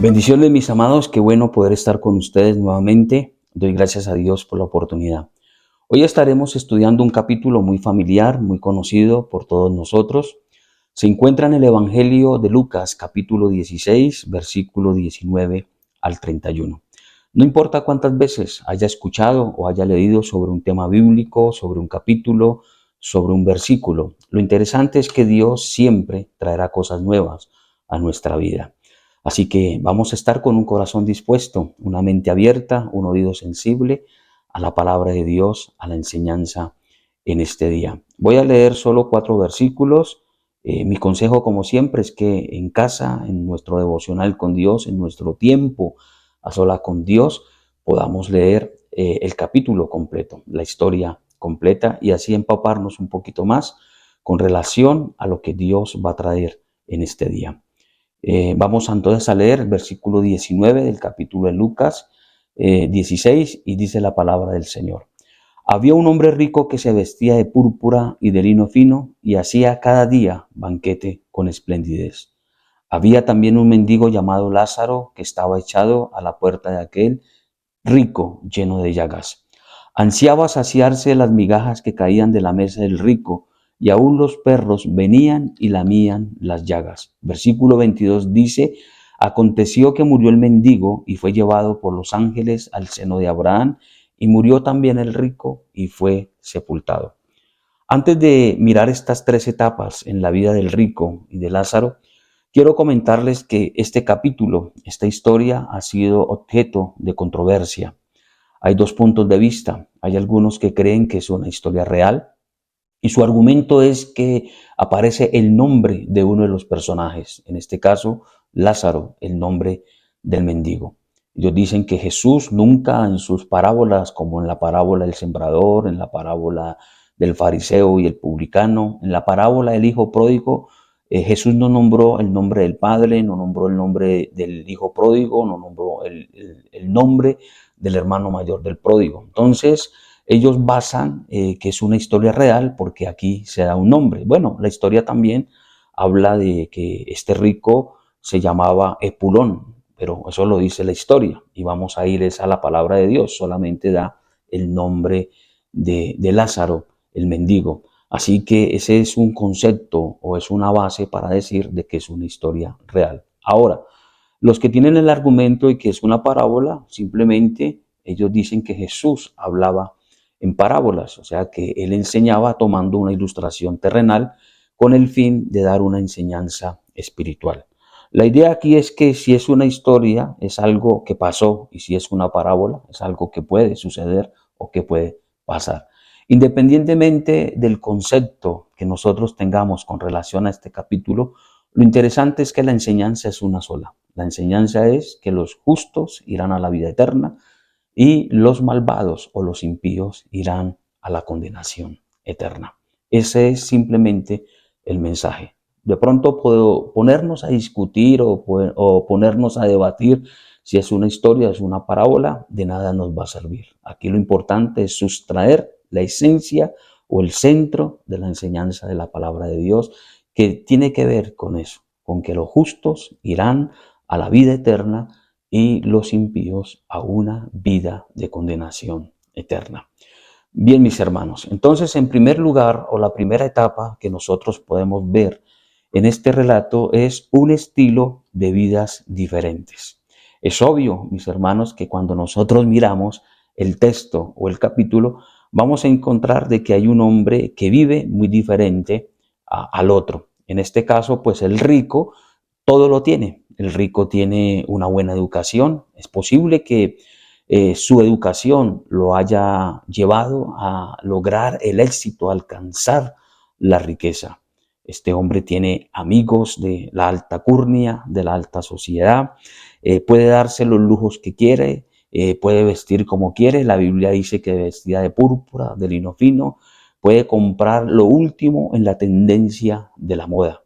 Bendiciones, mis amados, qué bueno poder estar con ustedes nuevamente. Doy gracias a Dios por la oportunidad. Hoy estaremos estudiando un capítulo muy familiar, muy conocido por todos nosotros. Se encuentra en el Evangelio de Lucas, capítulo 16, versículo 19 al 31. No importa cuántas veces haya escuchado o haya leído sobre un tema bíblico, sobre un capítulo, sobre un versículo, lo interesante es que Dios siempre traerá cosas nuevas a nuestra vida. Así que vamos a estar con un corazón dispuesto, una mente abierta, un oído sensible a la palabra de Dios, a la enseñanza en este día. Voy a leer solo 4 versículos. Mi consejo, como siempre, es que en casa, en nuestro devocional con Dios, en nuestro tiempo a solas con Dios, podamos leer el capítulo completo, la historia completa, y así empaparnos un poquito más con relación a lo que Dios va a traer en este día. Vamos entonces a leer el versículo 19 del capítulo de Lucas 16, y dice la palabra del Señor. Había un hombre rico que se vestía de púrpura y de lino fino y hacía cada día banquete con esplendidez. Había también un mendigo llamado Lázaro que estaba echado a la puerta de aquel rico, lleno de llagas. Ansiaba saciarse de las migajas que caían de la mesa del rico, y aún los perros venían y lamían las llagas. Versículo 22 dice: aconteció que murió el mendigo y fue llevado por los ángeles al seno de Abraham, y murió también el rico y fue sepultado. Antes de mirar estas 3 etapas en la vida del rico y de Lázaro, quiero comentarles que este capítulo, esta historia, ha sido objeto de controversia. Hay 2 puntos de vista. Hay algunos que creen que es una historia real, y su argumento es que aparece el nombre de uno de los personajes, en este caso Lázaro, el nombre del mendigo. Ellos dicen que Jesús nunca en sus parábolas, como en la parábola del sembrador, en la parábola del fariseo y el publicano, en la parábola del hijo pródigo, Jesús no nombró el nombre del padre, no nombró el nombre del hijo pródigo, no nombró el nombre del hermano mayor del pródigo. Entonces, ellos basan que es una historia real porque aquí se da un nombre. Bueno, la historia también habla de que este rico se llamaba Epulón, pero eso lo dice la historia y vamos a ir a la palabra de Dios. Solamente da el nombre de Lázaro, el mendigo. Así que ese es un concepto o es una base para decir de que es una historia real. Ahora, los que tienen el argumento de que es una parábola, simplemente ellos dicen que Jesús hablaba en parábolas, o sea que él enseñaba tomando una ilustración terrenal con el fin de dar una enseñanza espiritual. La idea aquí es que si es una historia, es algo que pasó, y si es una parábola, es algo que puede suceder o que puede pasar. Independientemente del concepto que nosotros tengamos con relación a este capítulo, lo interesante es que la enseñanza es una sola. La enseñanza es que los justos irán a la vida eterna y los malvados o los impíos irán a la condenación eterna. Ese es simplemente el mensaje. De pronto puedo ponernos a discutir o ponernos a debatir si es una historia, es una parábola, de nada nos va a servir. Aquí lo importante es sustraer la esencia o el centro de la enseñanza de la palabra de Dios, que tiene que ver con eso, con que los justos irán a la vida eterna y los impíos a una vida de condenación eterna. Bien, mis hermanos, entonces en primer lugar, o la primera etapa que nosotros podemos ver en este relato es un estilo de vidas diferentes. Es obvio, mis hermanos, que cuando nosotros miramos el texto o el capítulo, vamos a encontrar de que hay un hombre que vive muy diferente al otro. En este caso, pues el rico todo lo tiene. El rico tiene una buena educación. Es posible que su educación lo haya llevado a lograr el éxito, a alcanzar la riqueza. Este hombre tiene amigos de la alta curnia, de la alta sociedad, puede darse los lujos que quiere, puede vestir como quiere. La Biblia dice que vestía de púrpura, de lino fino, puede comprar lo último en la tendencia de la moda.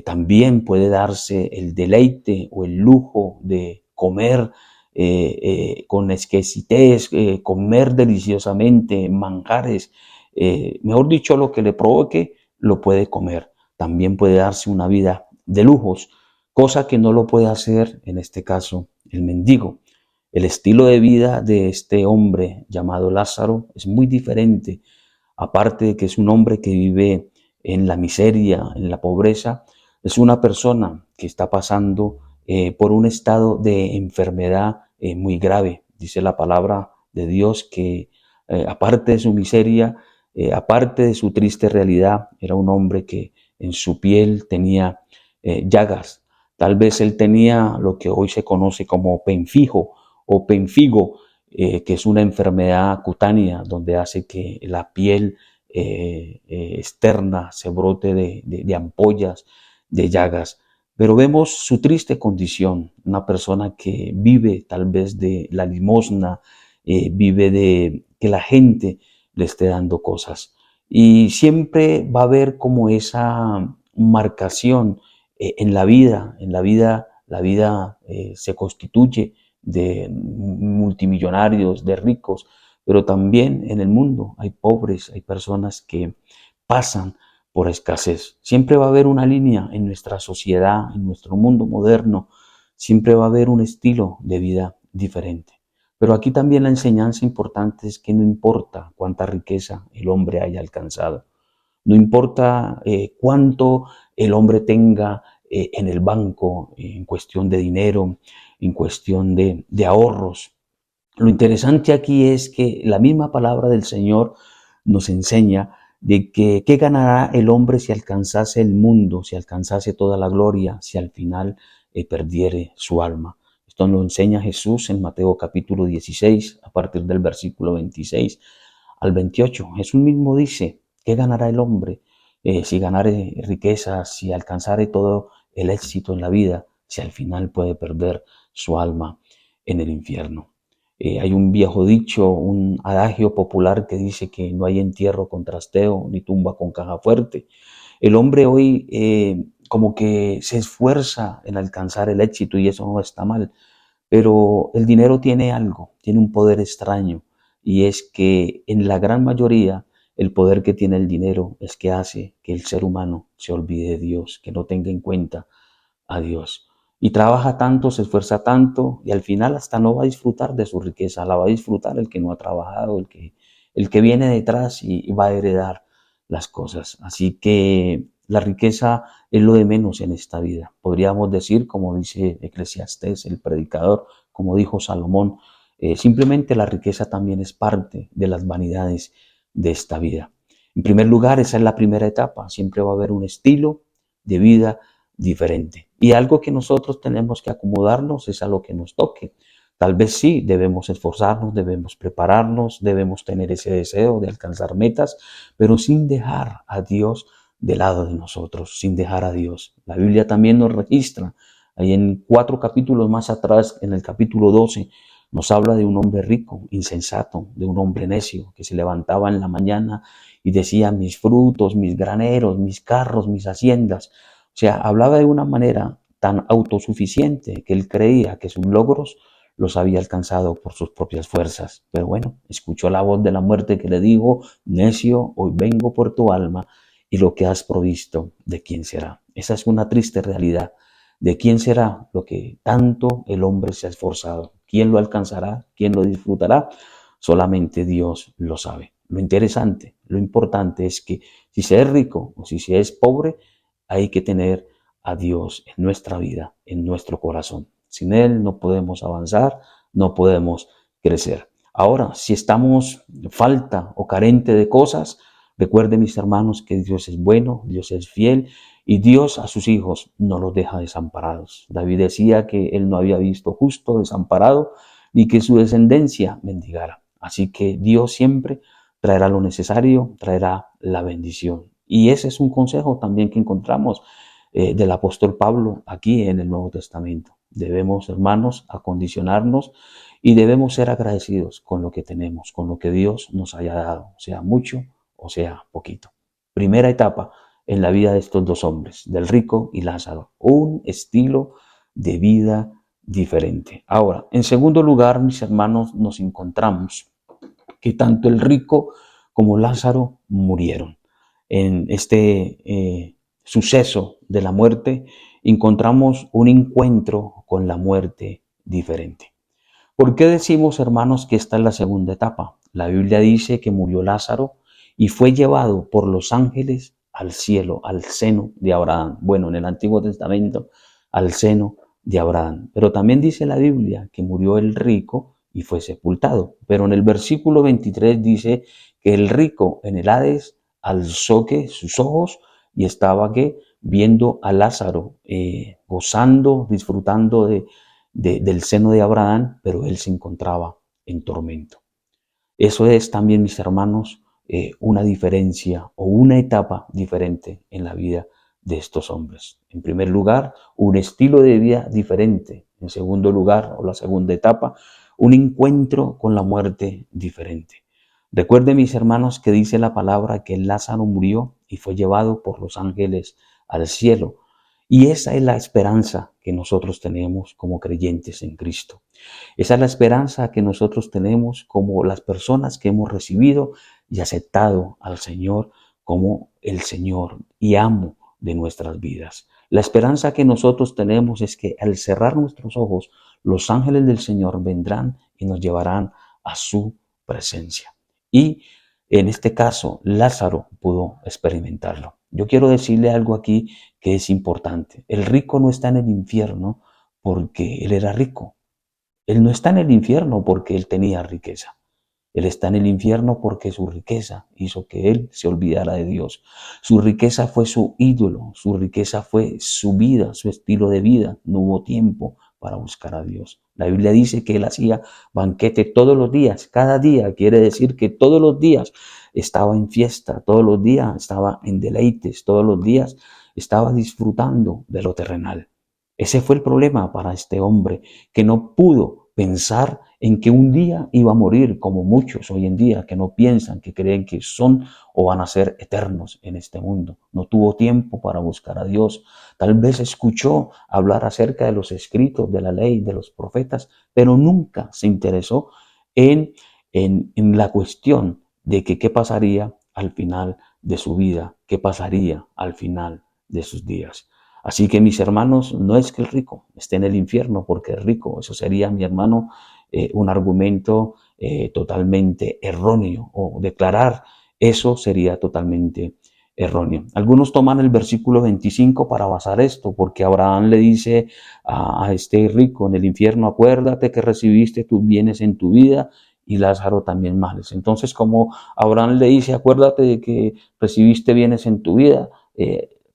También puede darse el deleite o el lujo de comer con exquisitez, comer deliciosamente, manjares, mejor dicho, lo que le provoque, lo puede comer. También puede darse una vida de lujos, cosa que no lo puede hacer, en este caso, el mendigo. El estilo de vida de este hombre llamado Lázaro es muy diferente. Aparte de que es un hombre que vive en la miseria, en la pobreza, es una persona que está pasando por un estado de enfermedad muy grave. Dice la palabra de Dios que aparte de su miseria, aparte de su triste realidad, era un hombre que en su piel tenía llagas. Tal vez él tenía lo que hoy se conoce como penfijo o penfigo, que es una enfermedad cutánea donde hace que la piel externa se brote de ampollas, de llagas. Pero vemos su triste condición, una persona que vive tal vez de la limosna, vive de que la gente le esté dando cosas. Y siempre va a haber como esa marcación la vida se constituye de multimillonarios, de ricos, pero también en el mundo hay pobres, hay personas que pasan por escasez. Siempre va a haber una línea en nuestra sociedad, en nuestro mundo moderno, siempre va a haber un estilo de vida diferente. Pero aquí también la enseñanza importante es que no importa cuánta riqueza el hombre haya alcanzado, no importa cuánto el hombre tenga en el banco, en cuestión de dinero, en cuestión de ahorros. Lo interesante aquí es que la misma palabra del Señor nos enseña de que qué ganará el hombre si alcanzase el mundo, si alcanzase toda la gloria, si al final perdiere su alma. Esto nos lo enseña Jesús en Mateo capítulo 16, a partir del versículo 26 al 28. Jesús mismo dice, ¿qué ganará el hombre si ganare riquezas, si alcanzare todo el éxito en la vida, si al final puede perder su alma en el infierno? Hay un viejo dicho, un adagio popular que dice que no hay entierro con trasteo ni tumba con caja fuerte. El hombre hoy como que se esfuerza en alcanzar el éxito y eso no está mal, pero el dinero tiene algo, tiene un poder extraño y es que en la gran mayoría el poder que tiene el dinero es que hace que el ser humano se olvide de Dios, que no tenga en cuenta a Dios. Y trabaja tanto, se esfuerza tanto y al final hasta no va a disfrutar de su riqueza, la va a disfrutar el que no ha trabajado, el que viene detrás y va a heredar las cosas. Así que la riqueza es lo de menos en esta vida. Podríamos decir, como dice Eclesiastés, el predicador, como dijo Salomón, simplemente la riqueza también es parte de las vanidades de esta vida. En primer lugar, esa es la primera etapa. Siempre va a haber un estilo de vida diferente. Y algo que nosotros tenemos que acomodarnos es a lo que nos toque. Tal vez sí, debemos esforzarnos, debemos prepararnos, debemos tener ese deseo de alcanzar metas, pero sin dejar a Dios de lado de nosotros, sin dejar a Dios. La Biblia también nos registra, ahí en 4 capítulos más atrás, en el capítulo 12, nos habla de un hombre rico, insensato, de un hombre necio, que se levantaba en la mañana y decía, mis frutos, mis graneros, mis carros, mis haciendas. O sea, hablaba de una manera tan autosuficiente que él creía que sus logros los había alcanzado por sus propias fuerzas. Pero bueno, escuchó la voz de la muerte que le dijo, necio, hoy vengo por tu alma y lo que has provisto, ¿de quién será? Esa es una triste realidad. ¿De quién será lo que tanto el hombre se ha esforzado? ¿Quién lo alcanzará? ¿Quién lo disfrutará? Solamente Dios lo sabe. Lo interesante, lo importante es que si se es rico o si se es pobre, hay que tener a Dios en nuestra vida, en nuestro corazón. Sin Él no podemos avanzar, no podemos crecer. Ahora, si estamos falta o carente de cosas, recuerden mis hermanos que Dios es bueno, Dios es fiel y Dios a sus hijos no los deja desamparados. David decía que él no había visto justo desamparado ni que su descendencia mendigara. Así que Dios siempre traerá lo necesario, traerá la bendición. Y ese es un consejo también que encontramos del apóstol Pablo aquí en el Nuevo Testamento. Debemos, hermanos, acondicionarnos y debemos ser agradecidos con lo que tenemos, con lo que Dios nos haya dado, sea mucho o sea poquito. Primera etapa en la vida de estos dos hombres, del rico y Lázaro, un estilo de vida diferente. Ahora, en segundo lugar, mis hermanos, nos encontramos que tanto el rico como Lázaro murieron. En este suceso de la muerte encontramos un encuentro con la muerte diferente. ¿Por qué decimos, hermanos, que esta es la segunda etapa? La Biblia dice que murió Lázaro y fue llevado por los ángeles al cielo, al seno de Abraham. Bueno, en el Antiguo Testamento, al seno de Abraham. Pero también dice la Biblia que murió el rico y fue sepultado. Pero en el versículo 23 dice que el rico en el Hades alzó que sus ojos y estaba que viendo a Lázaro gozando, disfrutando del seno de Abraham, pero él se encontraba en tormento. Eso es también, mis hermanos, una diferencia o una etapa diferente en la vida de estos hombres. En primer lugar, un estilo de vida diferente. En segundo lugar, o la segunda etapa, un encuentro con la muerte diferente. Recuerden, mis hermanos, que dice la palabra que Lázaro murió y fue llevado por los ángeles al cielo. Y esa es la esperanza que nosotros tenemos como creyentes en Cristo. Esa es la esperanza que nosotros tenemos como las personas que hemos recibido y aceptado al Señor como el Señor y amo de nuestras vidas. La esperanza que nosotros tenemos es que al cerrar nuestros ojos, los ángeles del Señor vendrán y nos llevarán a su presencia. Y en este caso, Lázaro pudo experimentarlo. Yo quiero decirle algo aquí que es importante. El rico no está en el infierno porque él era rico. Él no está en el infierno porque él tenía riqueza. Él está en el infierno porque su riqueza hizo que él se olvidara de Dios. Su riqueza fue su ídolo, su riqueza fue su vida, su estilo de vida. No hubo tiempo para buscar a Dios. La Biblia dice que él hacía banquete todos los días, cada día. Quiere decir que todos los días estaba en fiesta, todos los días estaba en deleites, todos los días estaba disfrutando de lo terrenal. Ese fue el problema para este hombre, que no pudo pensar en que un día iba a morir, como muchos hoy en día que no piensan, que creen que son o van a ser eternos en este mundo. No tuvo tiempo para buscar a Dios. Tal vez escuchó hablar acerca de los escritos, de la ley, de los profetas, pero nunca se interesó en la cuestión de que qué pasaría al final de su vida, qué pasaría al final de sus días. Así que, mis hermanos, no es que el rico esté en el infierno porque es rico. Eso sería, mi hermano, un argumento totalmente erróneo, o declarar eso sería totalmente erróneo. Algunos toman el versículo 25 para basar esto, porque Abraham le dice a este rico en el infierno: acuérdate que recibiste tus bienes en tu vida y Lázaro también males. Entonces, como Abraham le dice: acuérdate de que recibiste bienes en tu vida,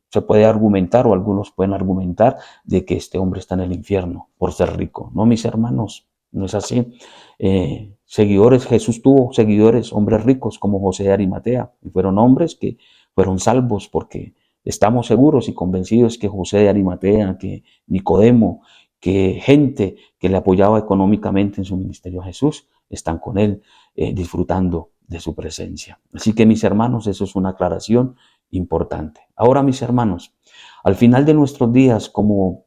se puede argumentar, o algunos pueden argumentar, de que este hombre está en el infierno por ser rico. No, mis hermanos, no es así. Jesús tuvo seguidores, hombres ricos como José de Arimatea, y fueron hombres que fueron salvos, porque estamos seguros y convencidos que José de Arimatea, que Nicodemo, que gente que le apoyaba económicamente en su ministerio a Jesús, están con él disfrutando de su presencia. Así que, mis hermanos, eso es una aclaración importante. Ahora, mis hermanos, al final de nuestros días como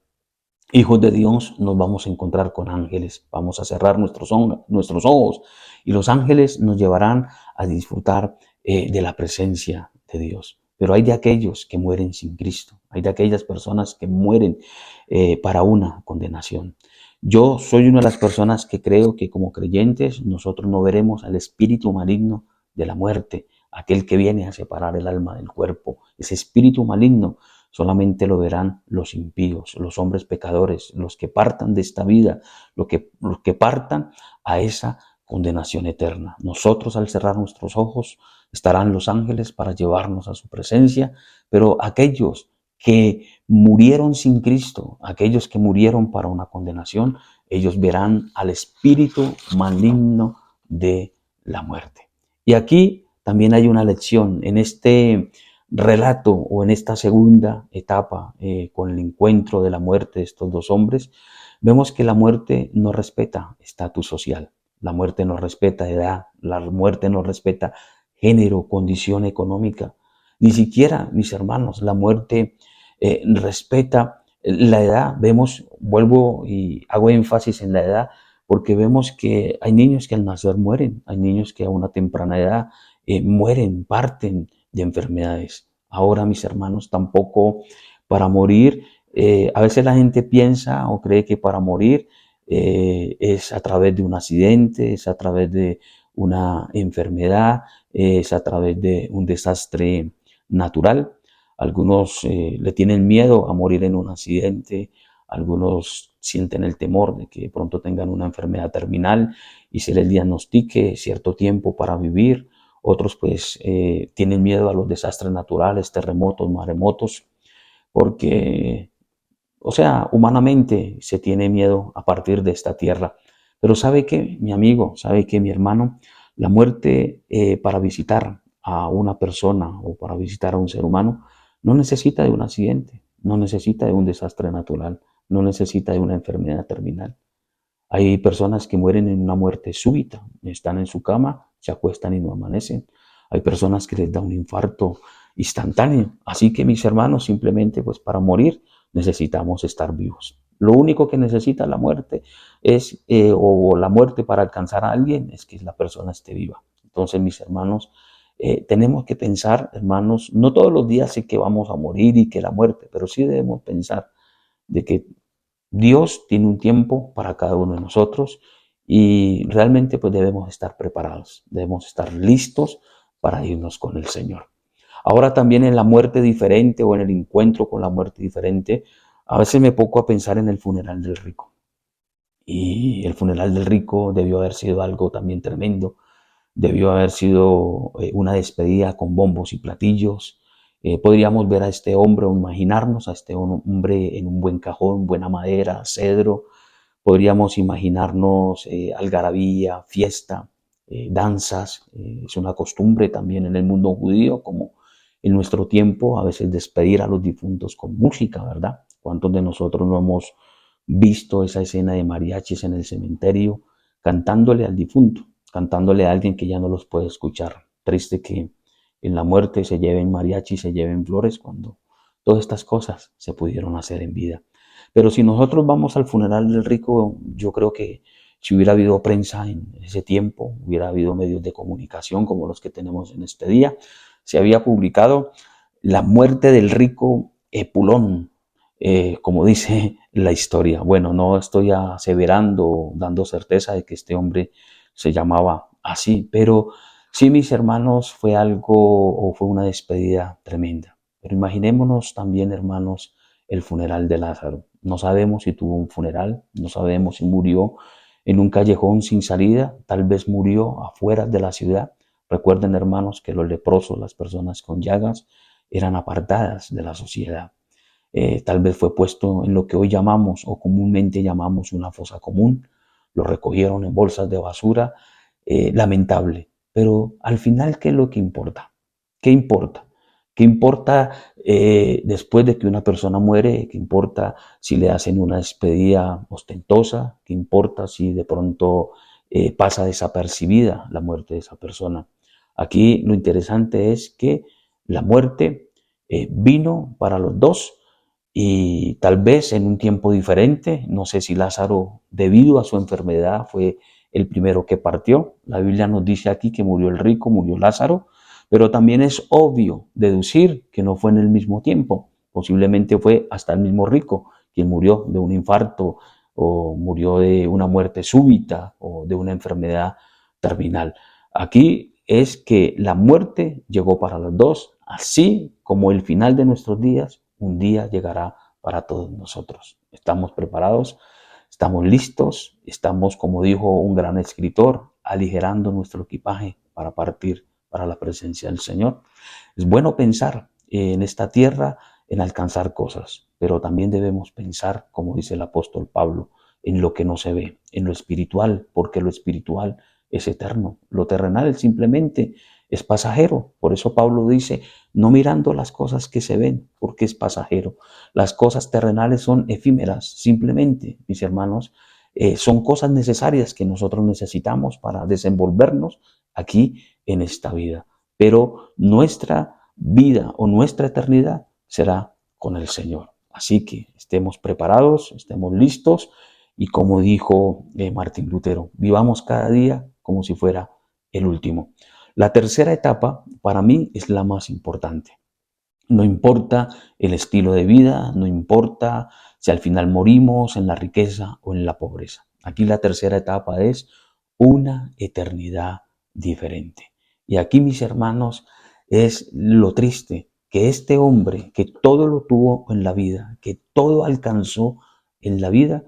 hijos de Dios nos vamos a encontrar con ángeles. Vamos a cerrar nuestros ojos y los ángeles nos llevarán a disfrutar de la presencia de Dios. Pero hay de aquellos que mueren sin Cristo. Hay de aquellas personas que mueren para una condenación. Yo soy una de las personas que creo que como creyentes nosotros no veremos al espíritu maligno de la muerte, aquel que viene a separar el alma del cuerpo. Ese espíritu maligno solamente lo verán los impíos, los hombres pecadores, los que partan de esta vida, los que partan a esa condenación eterna. Nosotros, al cerrar nuestros ojos, estarán los ángeles para llevarnos a su presencia, pero aquellos que murieron sin Cristo, aquellos que murieron para una condenación, ellos verán al espíritu maligno de la muerte. Y aquí también hay una lección en este relato, o en esta segunda etapa con el encuentro de la muerte de estos dos hombres. Vemos que la muerte no respeta estatus social, la muerte no respeta edad, la muerte no respeta género, condición económica. Ni siquiera, mis hermanos, la muerte respeta La edad, vemos, vuelvo y hago énfasis en la edad, porque vemos que hay niños que al nacer mueren, hay niños que a una temprana edad mueren, parten de enfermedades. Ahora, mis hermanos, tampoco para morir, a veces la gente piensa o cree que para morir es a través de un accidente, es a través de una enfermedad, es a través de un desastre natural. Algunos le tienen miedo a morir en un accidente, algunos sienten el temor de que pronto tengan una enfermedad terminal y se les diagnostique cierto tiempo para vivir. Otros pues tienen miedo a los desastres naturales, terremotos, maremotos, porque, o sea, humanamente se tiene miedo a partir de esta tierra. Pero ¿sabe qué, mi amigo? ¿Sabe qué, mi hermano? La muerte para visitar a una persona o para visitar a un ser humano no necesita de un accidente, no necesita de un desastre natural, no necesita de una enfermedad terminal. Hay personas que mueren en una muerte súbita, están en su cama, se acuestan y no amanecen. Hay personas que les da un infarto instantáneo. Así que mis hermanos, simplemente pues para morir necesitamos estar vivos. Lo único que necesita la muerte es, o la muerte para alcanzar a alguien, es que la persona esté viva. Entonces, mis hermanos, tenemos que pensar, hermanos, no todos los días sé que vamos a morir y que la muerte, pero sí debemos pensar de que Dios tiene un tiempo para cada uno de nosotros y realmente pues debemos estar preparados, debemos estar listos para irnos con el Señor. Ahora también en la muerte diferente o en el encuentro con la muerte diferente, a veces me pongo a pensar en el funeral del rico. Y el funeral del rico debió haber sido algo también tremendo, debió haber sido una despedida con bombos y platillos. Podríamos ver a este hombre o imaginarnos a este hombre en un buen cajón, buena madera, cedro. Podríamos imaginarnos algarabía, fiesta, danzas. Es una costumbre también en el mundo judío, como en nuestro tiempo, a veces despedir a los difuntos con música, ¿verdad? ¿Cuántos de nosotros no hemos visto esa escena de mariachis en el cementerio cantándole al difunto, cantándole a alguien que ya no los puede escuchar? Triste que en la muerte se lleven mariachis, se lleven flores, cuando todas estas cosas se pudieron hacer en vida. Pero si nosotros vamos al funeral del rico, yo creo que si hubiera habido prensa en ese tiempo, hubiera habido medios de comunicación como los que tenemos en este día, se había publicado la muerte del rico Epulón, como dice la historia. Bueno, no estoy aseverando, dando certeza de que este hombre se llamaba así, pero sí, mis hermanos, fue algo o fue una despedida tremenda. Pero imaginémonos también, hermanos, el funeral de Lázaro. No sabemos si tuvo un funeral, no sabemos si murió en un callejón sin salida, tal vez murió afuera de la ciudad. Recuerden, hermanos, que los leprosos, las personas con llagas, eran apartadas de la sociedad. Tal vez fue puesto en lo que hoy llamamos o comúnmente llamamos una fosa común. Lo recogieron en bolsas de basura. Lamentable. Pero al final, ¿qué es lo que importa? ¿Qué importa? ¿Qué importa después de que una persona muere? ¿Qué importa si le hacen una despedida ostentosa? ¿Qué importa si de pronto pasa desapercibida la muerte de esa persona? Aquí lo interesante es que la muerte vino para los dos y tal vez en un tiempo diferente. No sé si Lázaro, debido a su enfermedad, fue el primero que partió. La Biblia nos dice aquí que murió el rico, murió Lázaro, pero también es obvio deducir que no fue en el mismo tiempo. Posiblemente fue hasta el mismo rico quien murió de un infarto o murió de una muerte súbita o de una enfermedad terminal. Aquí es que la muerte llegó para los dos, así como el final de nuestros días un día llegará para todos nosotros. ¿Estamos preparados? ¿Estamos listos? Estamos, como dijo un gran escritor, aligerando nuestro equipaje para partir para la presencia del Señor. Es bueno pensar en esta tierra, en alcanzar cosas, pero también debemos pensar, como dice el apóstol Pablo, en lo que no se ve, en lo espiritual, porque lo espiritual es eterno. Lo terrenal simplemente es pasajero. Por eso Pablo dice, no mirando las cosas que se ven, porque es pasajero. Las cosas terrenales son efímeras, simplemente, mis hermanos, son cosas necesarias que nosotros necesitamos para desenvolvernos aquí en esta vida. Pero nuestra vida o nuestra eternidad será con el Señor. Así que estemos preparados, estemos listos y como dijo Martín Lutero, vivamos cada día como si fuera el último. La tercera etapa para mí es la más importante. No importa el estilo de vida, no importa si al final morimos en la riqueza o en la pobreza. Aquí la tercera etapa es una eternidad diferente. Y aquí, mis hermanos, es lo triste, que este hombre que todo lo tuvo en la vida, que todo alcanzó en la vida,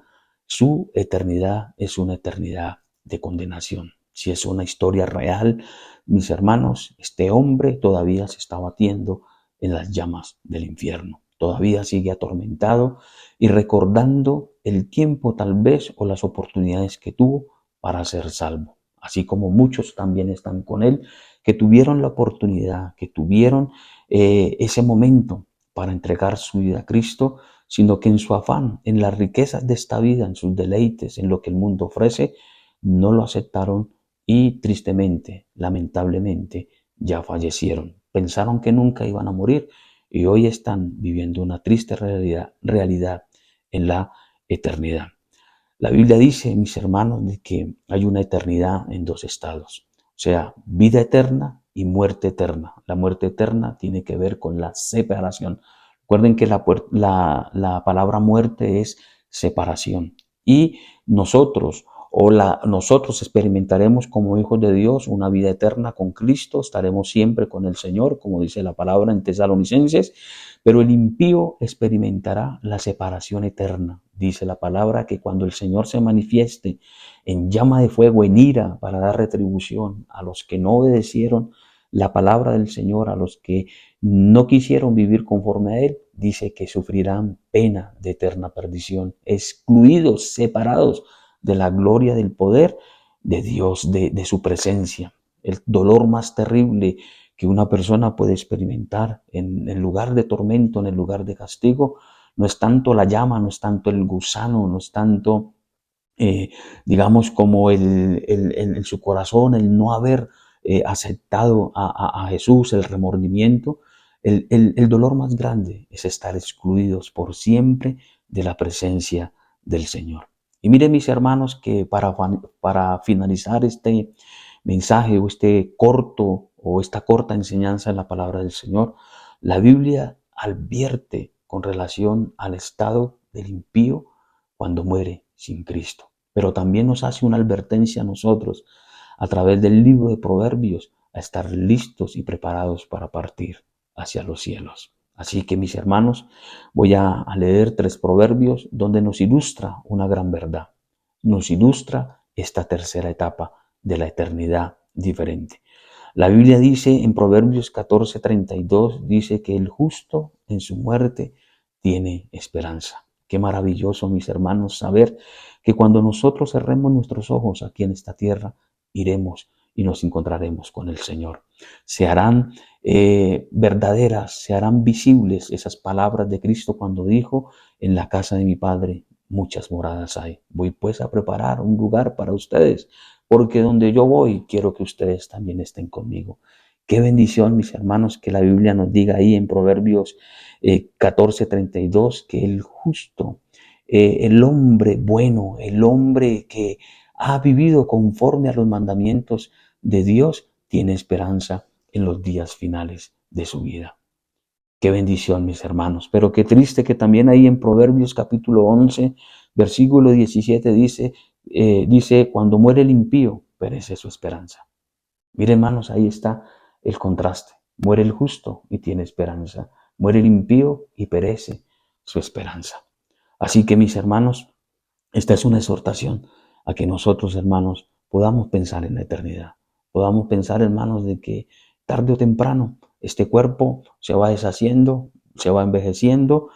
su eternidad es una eternidad de condenación. Si es una historia real, mis hermanos, este hombre todavía se está batiendo en las llamas del infierno. Todavía sigue atormentado y recordando el tiempo tal vez o las oportunidades que tuvo para ser salvo. Así como muchos también están con él, que tuvieron la oportunidad, que tuvieron ese momento para entregar su vida a Cristo, sino que en su afán, en las riquezas de esta vida, en sus deleites, en lo que el mundo ofrece, no lo aceptaron y tristemente, lamentablemente, ya fallecieron. Pensaron que nunca iban a morir y hoy están viviendo una triste realidad en la eternidad. La Biblia dice, mis hermanos, de que hay una eternidad en dos estados, o sea, vida eterna y muerte eterna. La muerte eterna tiene que ver con la separación. Recuerden que la palabra muerte es separación y nosotros nosotros experimentaremos como hijos de Dios una vida eterna con Cristo, estaremos siempre con el Señor, como dice la palabra en Tesalonicenses, pero el impío experimentará la separación eterna. Dice la palabra que cuando el Señor se manifieste en llama de fuego, en ira, para dar retribución a los que no obedecieron la palabra del Señor, a los que no quisieron vivir conforme a Él, dice que sufrirán pena de eterna perdición, excluidos, separados de la gloria del poder de Dios, de su presencia. El dolor más terrible que una persona puede experimentar en el lugar de tormento, en el lugar de castigo, no es tanto la llama, no es tanto el gusano, no es tanto, digamos, como en su corazón el no haber aceptado a Jesús, el remordimiento. El dolor más grande es estar excluidos por siempre de la presencia del Señor. Y miren, mis hermanos, que para finalizar este mensaje o esta corta enseñanza en la palabra del Señor, la Biblia advierte con relación al estado del impío cuando muere sin Cristo. Pero también nos hace una advertencia a nosotros a través del libro de Proverbios a estar listos y preparados para partir hacia los cielos. Así que, mis hermanos, voy a leer 3 proverbios donde nos ilustra una gran verdad. Nos ilustra esta tercera etapa de la eternidad diferente. La Biblia dice en Proverbios 14:32, dice que el justo en su muerte tiene esperanza. Qué maravilloso, mis hermanos, saber que cuando nosotros cerremos nuestros ojos aquí en esta tierra, iremos y nos encontraremos con el Señor. Se harán verdaderas, se harán visibles esas palabras de Cristo cuando dijo, en la casa de mi Padre muchas moradas hay. Voy pues a preparar un lugar para ustedes, porque donde yo voy quiero que ustedes también estén conmigo. Qué bendición, mis hermanos, que la Biblia nos diga ahí en Proverbios 14:32 que el justo, el hombre bueno, el hombre que ha vivido conforme a los mandamientos de Dios, tiene esperanza en los días finales de su vida. Qué bendición, mis hermanos. Pero qué triste que también ahí en Proverbios capítulo 11, versículo 17 dice, cuando muere el impío, perece su esperanza. Mire, hermanos, ahí está el contraste. Muere el justo y tiene esperanza. Muere el impío y perece su esperanza. Así que, mis hermanos, esta es una exhortación a que nosotros, hermanos, podamos pensar en la eternidad. Podamos pensar, hermanos, de que tarde o temprano este cuerpo se va deshaciendo, se va envejeciendo.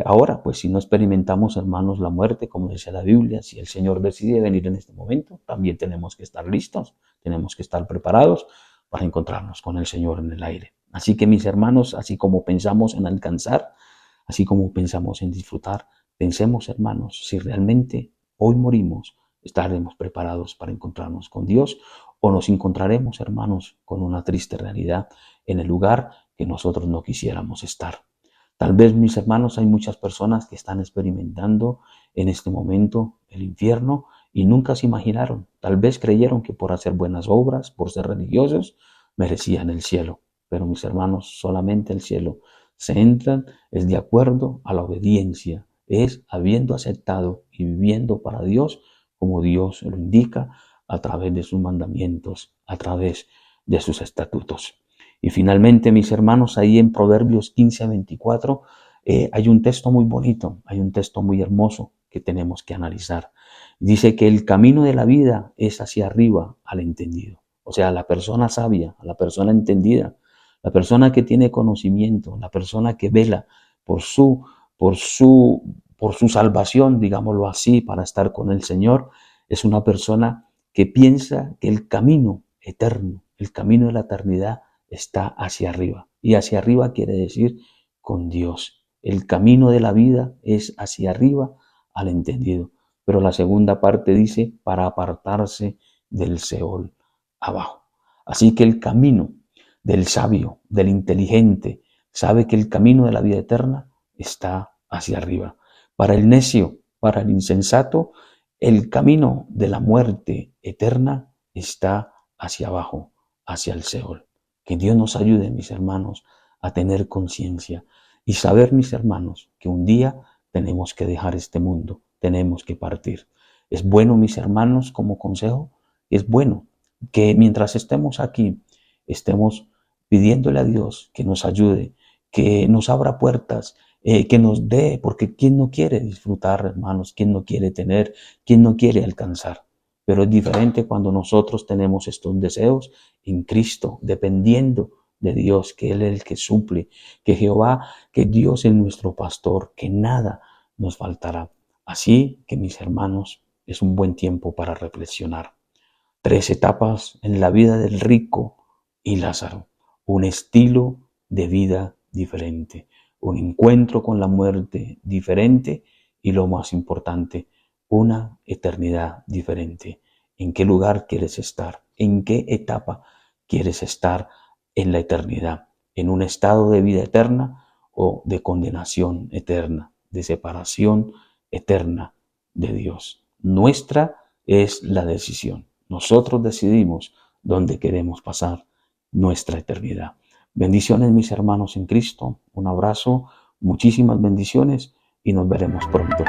Ahora, pues si no experimentamos, hermanos, la muerte, como dice la Biblia, si el Señor decide venir en este momento, también tenemos que estar listos, tenemos que estar preparados para encontrarnos con el Señor en el aire. Así que, mis hermanos, así como pensamos en alcanzar, así como pensamos en disfrutar, pensemos, hermanos, si realmente hoy morimos, estaremos preparados para encontrarnos con Dios o nos encontraremos, hermanos, con una triste realidad en el lugar que nosotros no quisiéramos estar. Tal vez, mis hermanos, hay muchas personas que están experimentando en este momento el infierno y nunca se imaginaron. Tal vez creyeron que por hacer buenas obras, por ser religiosos, merecían el cielo. Pero, mis hermanos, solamente el cielo se entra es de acuerdo a la obediencia, es habiendo aceptado y viviendo para Dios como Dios lo indica a través de sus mandamientos, a través de sus estatutos. Y finalmente, mis hermanos, ahí en Proverbios 15:24 hay un texto muy bonito, hay un texto muy hermoso que tenemos que analizar. Dice que el camino de la vida es hacia arriba al entendido. O sea, la persona sabia, la persona entendida, la persona que tiene conocimiento, la persona que vela por su, por su, por su salvación, digámoslo así, para estar con el Señor, es una persona que piensa que el camino eterno, el camino de la eternidad, está hacia arriba. Y hacia arriba quiere decir con Dios. El camino de la vida es hacia arriba al entendido. Pero la segunda parte dice para apartarse del Seol abajo. Así que el camino del sabio, del inteligente, sabe que el camino de la vida eterna está hacia arriba. Para el necio, para el insensato, el camino de la muerte eterna está hacia abajo, hacia el Seol. Que Dios nos ayude, mis hermanos, a tener conciencia y saber, mis hermanos, que un día tenemos que dejar este mundo, tenemos que partir. Es bueno, mis hermanos, como consejo, es bueno que mientras estemos aquí, estemos pidiéndole a Dios que nos ayude, que nos abra puertas, que nos dé, porque ¿quién no quiere disfrutar, hermanos? ¿Quién no quiere tener? ¿Quién no quiere alcanzar? Pero es diferente cuando nosotros tenemos estos deseos en Cristo, dependiendo de Dios, que Él es el que suple, que Jehová, que Dios es nuestro pastor, que nada nos faltará. Así que, mis hermanos, es un buen tiempo para reflexionar. 3 etapas en la vida del rico y Lázaro. Un estilo de vida diferente, un encuentro con la muerte diferente y lo más importante, una eternidad diferente. ¿En qué lugar quieres estar? ¿En qué etapa quieres estar en la eternidad? ¿En un estado de vida eterna o de condenación eterna, de separación eterna de Dios? Nuestra es la decisión. Nosotros decidimos dónde queremos pasar nuestra eternidad. Bendiciones, mis hermanos en Cristo. Un abrazo, muchísimas bendiciones y nos veremos pronto.